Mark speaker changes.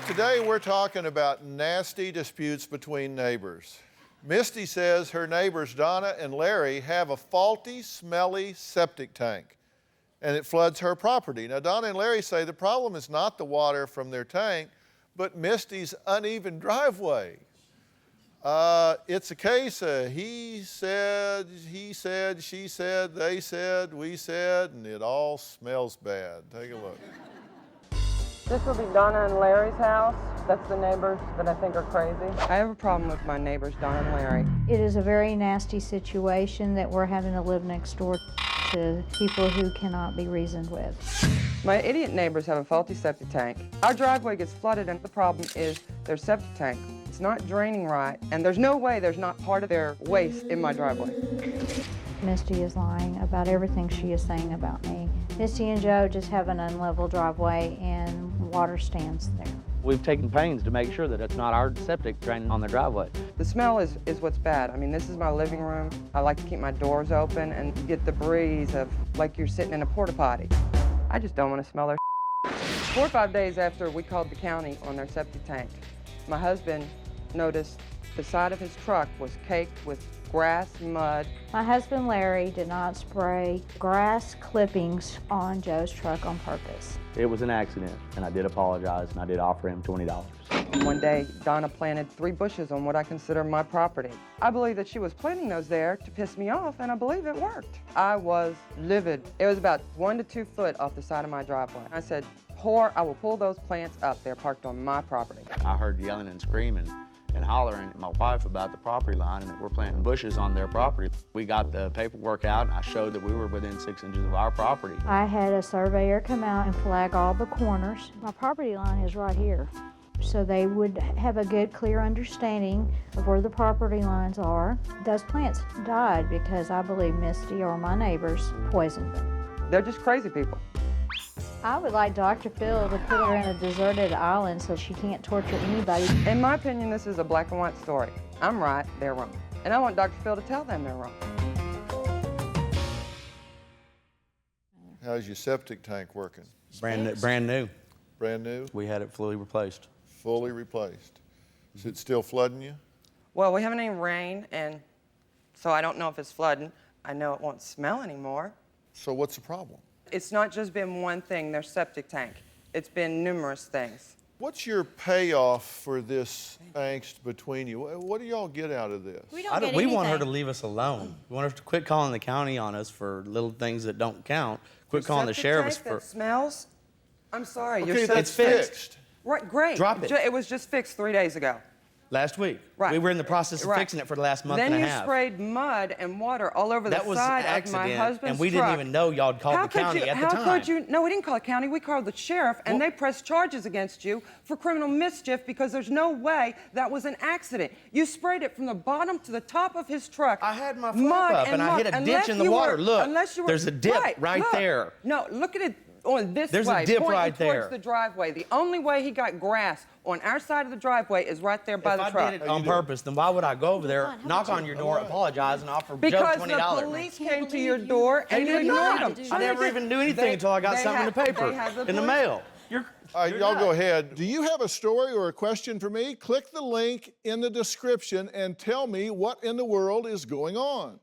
Speaker 1: Today we're talking about nasty disputes between neighbors. Misty says her neighbors Donna and Larry have a faulty, smelly septic tank, and it floods her property. Now, Donna and Larry say the problem is not the water from their tank, but Misty's uneven driveway. It's a case of he said, she said, they said, we said, and it all smells bad. Take a look.
Speaker 2: This will be Donna and Larry's house. That's the neighbors that I think are crazy. I have a problem with my neighbors, Donna and Larry.
Speaker 3: It is a very nasty situation that we're having to live next door to people who cannot be reasoned with.
Speaker 2: My idiot neighbors have a faulty septic tank. Our driveway gets flooded, and the problem is their septic tank. It's not draining right, and there's no way there's not part of their waste in my driveway.
Speaker 3: Misty is lying about everything she is saying about me. Misty and Joe just have an unlevel driveway and water stands there.
Speaker 4: We've taken pains to make sure that it's not our septic draining on the driveway.
Speaker 2: The smell is what's bad. I mean, this is my living room. I like to keep my doors open and get the breeze of like you're sitting in a porta potty. I just don't want to smell their 4 or 5 days after we called the county on their septic tank, my husband noticed the side of his truck was caked with grass, mud.
Speaker 3: My husband Larry did not spray grass clippings on Joe's truck on purpose.
Speaker 4: It was an accident, and I did apologize, and I did offer him $20.
Speaker 2: One day, Donna planted 3 bushes on what I consider my property. I believe that she was planting those there to piss me off, and I believe it worked. I was livid. It was about 1 to 2 foot off the side of my driveway. I said, whore, I will pull those plants up. They're parked on my property.
Speaker 4: I heard yelling and screaming and hollering at my wife about the property line and that we're planting bushes on their property. We got the paperwork out, and I showed that we were within 6 inches of our property.
Speaker 3: I had a surveyor come out and flag all the corners. My property line is right here. So they would have a good, clear understanding of where the property lines are. Those plants died because I believe Misty or my neighbors poisoned them.
Speaker 2: They're just crazy people.
Speaker 3: I would like Dr. Phil to put her in a deserted island so she can't torture anybody.
Speaker 2: In my opinion, this is a black and white story. I'm right, they're wrong. And I want Dr. Phil to tell them they're wrong.
Speaker 1: How's your septic tank working?
Speaker 5: Brand new.
Speaker 1: Brand new?
Speaker 5: We had it fully replaced.
Speaker 1: Fully replaced. Is it still flooding you?
Speaker 2: Well, we haven't any rain, and so I don't know if it's flooding. I know it won't smell anymore.
Speaker 1: So what's the problem?
Speaker 2: It's not just been one thing, their septic tank. It's been numerous things.
Speaker 1: What's your payoff for this angst between you? What do y'all get out of this?
Speaker 5: We want her to leave us alone. We want her to quit calling the county on us for little things that don't count. Quit calling the sheriffs
Speaker 2: septic tank
Speaker 5: for...
Speaker 2: that smells? I'm sorry.
Speaker 1: Okay,
Speaker 5: It's fixed.
Speaker 2: Right, great.
Speaker 5: Drop it.
Speaker 2: It was just fixed 3 days ago.
Speaker 5: Last week.
Speaker 2: Right.
Speaker 5: We were in the process of fixing it for the last month and a half.
Speaker 2: Then you sprayed mud and water all over the side of my husband's truck.
Speaker 5: And we didn't even know y'all had called the county at the time.
Speaker 2: How could you? No, we didn't call the county. We called the sheriff, and they pressed charges against you for criminal mischief because there's no way that was an accident. You sprayed it from the bottom to the top of his truck.
Speaker 5: I had my flap up, and I hit a ditch in the water. Look, there's a dip right there.
Speaker 2: No, look at it. On this
Speaker 5: There's
Speaker 2: way,
Speaker 5: a dip right
Speaker 2: pointing
Speaker 5: there.
Speaker 2: towards the driveway. The only way he got grass on our side of the driveway is right there by the truck.
Speaker 5: If I did it on purpose, then why would I go over there, knock on your door, apologize, and offer Joe $20?
Speaker 2: Because the police came to your door and you ignored them.
Speaker 5: I never even knew anything until I got something in the paper, in the mail.
Speaker 1: All right, y'all go ahead. Do you have a story or a question for me? Click the link in the description and tell me what in the world is going on.